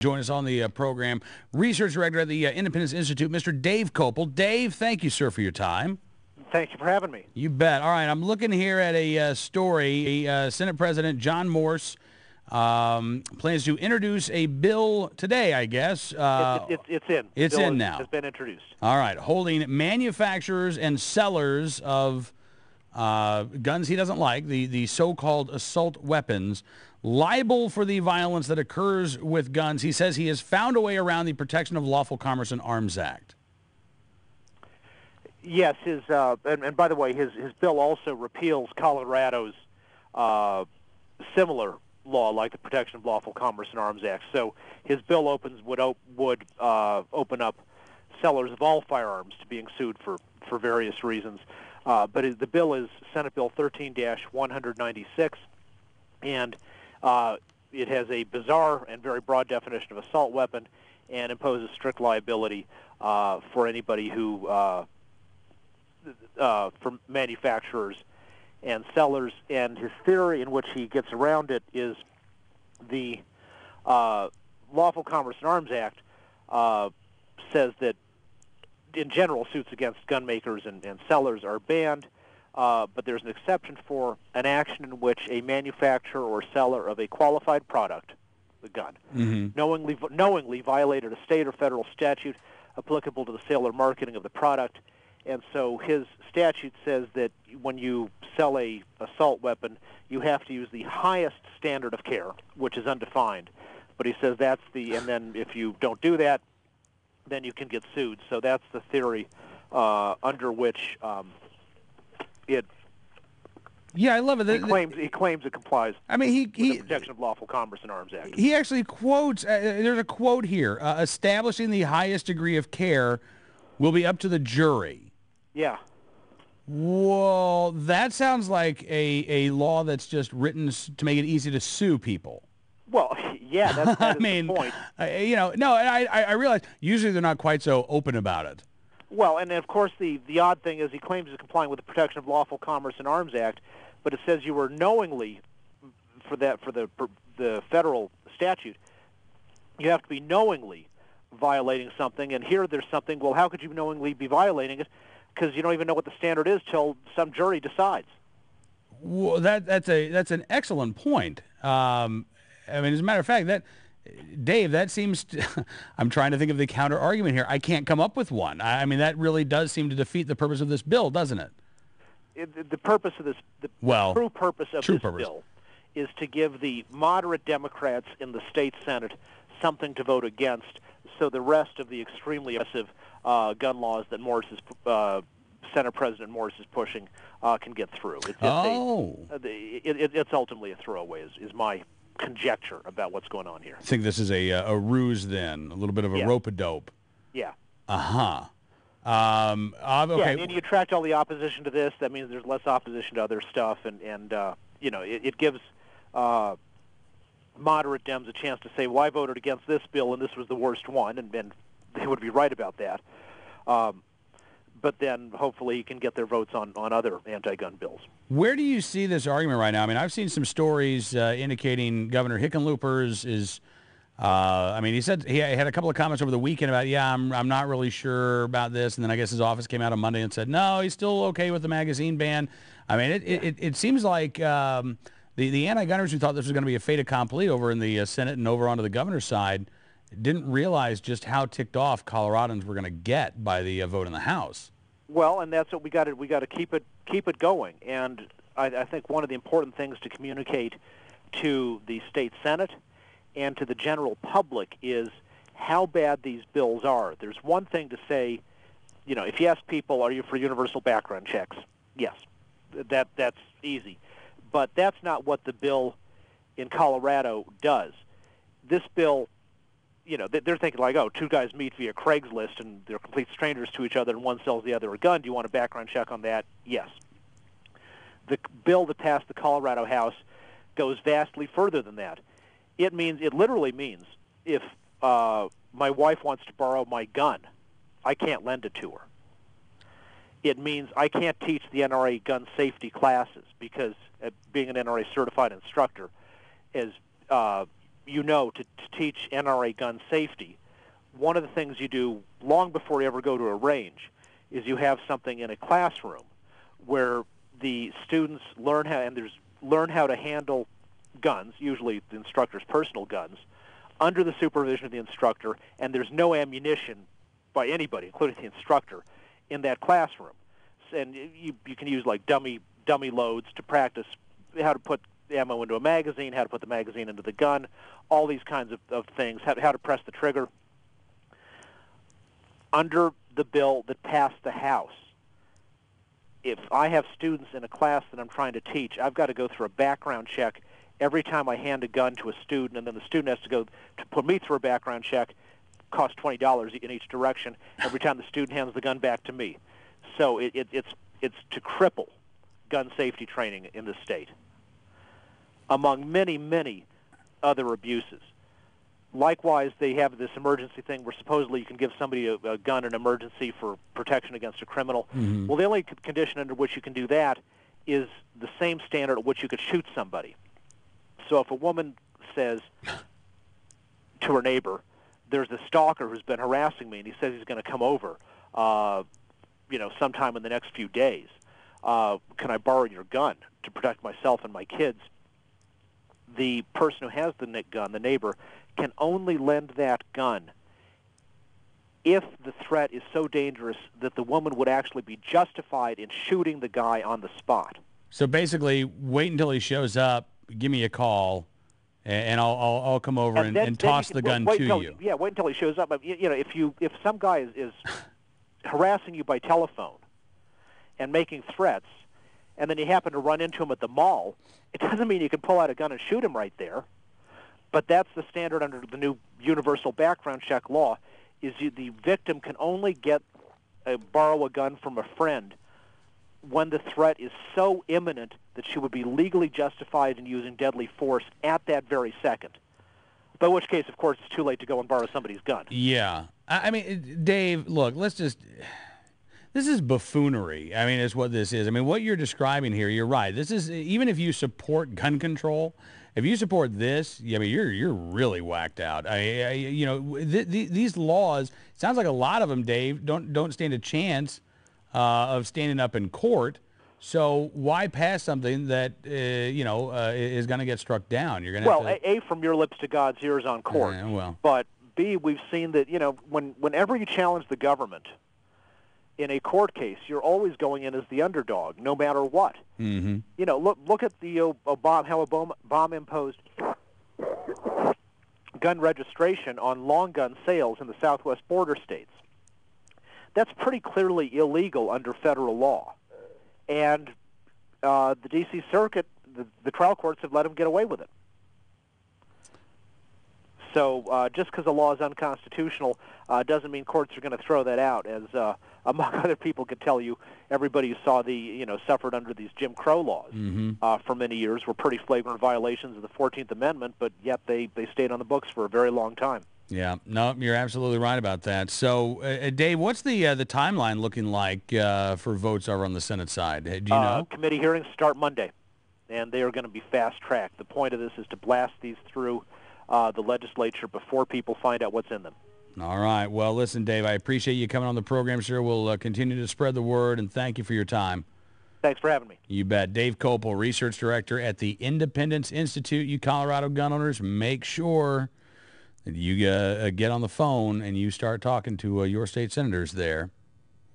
Join us on the program, Research Director at the Independence Institute, Mr. Dave Kopel. Dave, thank you, sir, for your time. Thank you for having me. You bet. All right, I'm looking here at a story. Senate President John Morse plans to introduce a bill today, I guess. It's in. It's in now. It has been introduced. All right, holding manufacturers and sellers of guns he doesn't like, the so-called assault weapons, liable for the violence that occurs with guns. He says he has found a way around the Protection of Lawful Commerce and Arms Act. Yes, and by the way, his bill also repeals Colorado's similar law, like the Protection of Lawful Commerce and Arms Act. So his bill would open up sellers of all firearms to being sued for various reasons. But the bill is Senate Bill 13-196, and it has a bizarre and very broad definition of assault weapon and imposes strict liability for anybody who, for manufacturers and sellers. And his theory in which he gets around it is the Lawful Commerce and Arms Act says that in general, suits against gun makers and sellers are banned, but there's an exception for an action in which a manufacturer or seller of a qualified product, the gun, knowingly violated a state or federal statute applicable to the sale or marketing of the product. And so his statute says that when you sell a assault weapon, you have to use the highest standard of care, which is undefined. But he says and then if you don't do that, then you can get sued. So that's the theory under which it. Yeah, I love it. He claims it complies. I mean, with the Protection of Lawful Commerce and Arms Act. He actually quotes. There's a quote here: "Establishing the highest degree of care will be up to the jury." Yeah. Well, that sounds like a law that's just written to make it easy to sue people. Well, yeah, that I is mean, the point. I realize usually they're not quite so open about it. Well, and of course the odd thing is he claims he's complying with the Protection of Lawful Commerce and Arms Act, but it says you were knowingly, for the federal statute, you have to be knowingly violating something. And here there's something. Well, how could you knowingly be violating it? Because you don't even know what the standard is till some jury decides. Well, that's an excellent point. I mean, as a matter of fact, Dave, that seems I'm trying to think of the counter argument here. I can't come up with one. I mean, that really does seem to defeat the purpose of this bill, doesn't it? The purpose of this, true purpose of this bill is to give the moderate Democrats in the state Senate something to vote against, so the rest of the extremely aggressive gun laws that Senate President Morse is pushing can get through. It's ultimately a throwaway, is my conjecture about what's going on here. I think this is a ruse then, a little bit of a rope-a-dope. Yeah. Uh-huh. Okay. Yeah, and you attract all the opposition to this. That means there's less opposition to other stuff, and it gives moderate Dems a chance to say, well, I voted against this bill, and this was the worst one, and they would be right about that. But then hopefully you can get their votes on other anti-gun bills. Where do you see this argument right now? I mean, I've seen some stories indicating Governor Hickenlooper is I mean, he said he had a couple of comments over the weekend about, I'm not really sure about this. And then I guess his office came out on Monday and said, no, he's still okay with the magazine ban. I mean, it seems like the anti-gunners who thought this was going to be a fait accompli over in the Senate and over onto the governor's side didn't realize just how ticked off Coloradans were going to get by the vote in the House. Well, and that's what we got to keep it going. And I think one of the important things to communicate to the state Senate and to the general public is how bad these bills are. There's one thing to say, if you ask people, are you for universal background checks? Yes, that's easy. But that's not what the bill in Colorado does. This bill, they're thinking like, two guys meet via Craigslist and they're complete strangers to each other and one sells the other a gun. Do you want a background check on that? Yes. The bill that passed the Colorado House goes vastly further than that. It literally means if my wife wants to borrow my gun, I can't lend it to her. It means I can't teach the NRA gun safety classes because being an NRA certified instructor is to teach NRA gun safety, one of the things you do long before you ever go to a range is you have something in a classroom where the students learn how to handle guns, usually the instructor's personal guns, under the supervision of the instructor, and there's no ammunition by anybody, including the instructor, in that classroom. And you can use like dummy loads to practice how to put ammo into a magazine, how to put the magazine into the gun, all these kinds of things, how to press the trigger. Under the bill that passed the House, if I have students in a class that I'm trying to teach, I've got to go through a background check every time I hand a gun to a student, and then the student has to go to put me through a background check, costs $20 in each direction, every time the student hands the gun back to me. So it's to cripple gun safety training in the state, among many, many other abuses. Likewise, they have this emergency thing where supposedly you can give somebody a gun in emergency for protection against a criminal. Mm-hmm. Well, the only condition under which you can do that is the same standard at which you could shoot somebody. So if a woman says to her neighbor, there's a stalker who's been harassing me, and he says he's going to come over, sometime in the next few days, can I borrow your gun to protect myself and my kids? The person who has the gun, the neighbor, can only lend that gun if the threat is so dangerous that the woman would actually be justified in shooting the guy on the spot. So basically, wait until he shows up, give me a call, and I'll come over and toss the gun to you. Yeah, wait until he shows up. If some guy is harassing you by telephone and making threats, and then you happen to run into him at the mall, it doesn't mean you can pull out a gun and shoot him right there. But that's the standard under the new universal background check law, is the victim can only borrow a gun from a friend when the threat is so imminent that she would be legally justified in using deadly force at that very second. By which case, of course, it's too late to go and borrow somebody's gun. Yeah. I mean, Dave, look, this is buffoonery. I mean, is what this is. I mean, what you're describing here, you're right. This is, even if you support gun control, if you support this, I mean, you're really whacked out. These laws, it sounds like a lot of them, Dave, don't stand a chance of standing up in court. So why pass something that is going to get struck down? You're going to A, from your lips to God's ears on court. But B, we've seen that whenever you challenge the government in a court case, you're always going in as the underdog, no matter what. Mm-hmm. Look at the how Obama imposed gun registration on long gun sales in the southwest border states. That's pretty clearly illegal under federal law. And the D.C. Circuit, the trial courts have let him get away with it. So just because a law is unconstitutional doesn't mean courts are going to throw that out. As among other people could tell you, everybody who saw suffered under these Jim Crow laws for many years were pretty flagrant violations of the 14th Amendment, but yet they stayed on the books for a very long time. Yeah, no, you're absolutely right about that. So, Dave, what's the timeline looking like for votes over on the Senate side? Do you know? Committee hearings start Monday, and they are going to be fast-tracked. The point of this is to blast these through the legislature before people find out what's in them. All right. Well, listen, Dave, I appreciate you coming on the program, sir. We'll continue to spread the word, and thank you for your time. Thanks for having me. You bet. Dave Kopel, Research Director at the Independence Institute. You Colorado gun owners, make sure that you get on the phone and you start talking to your state senators there.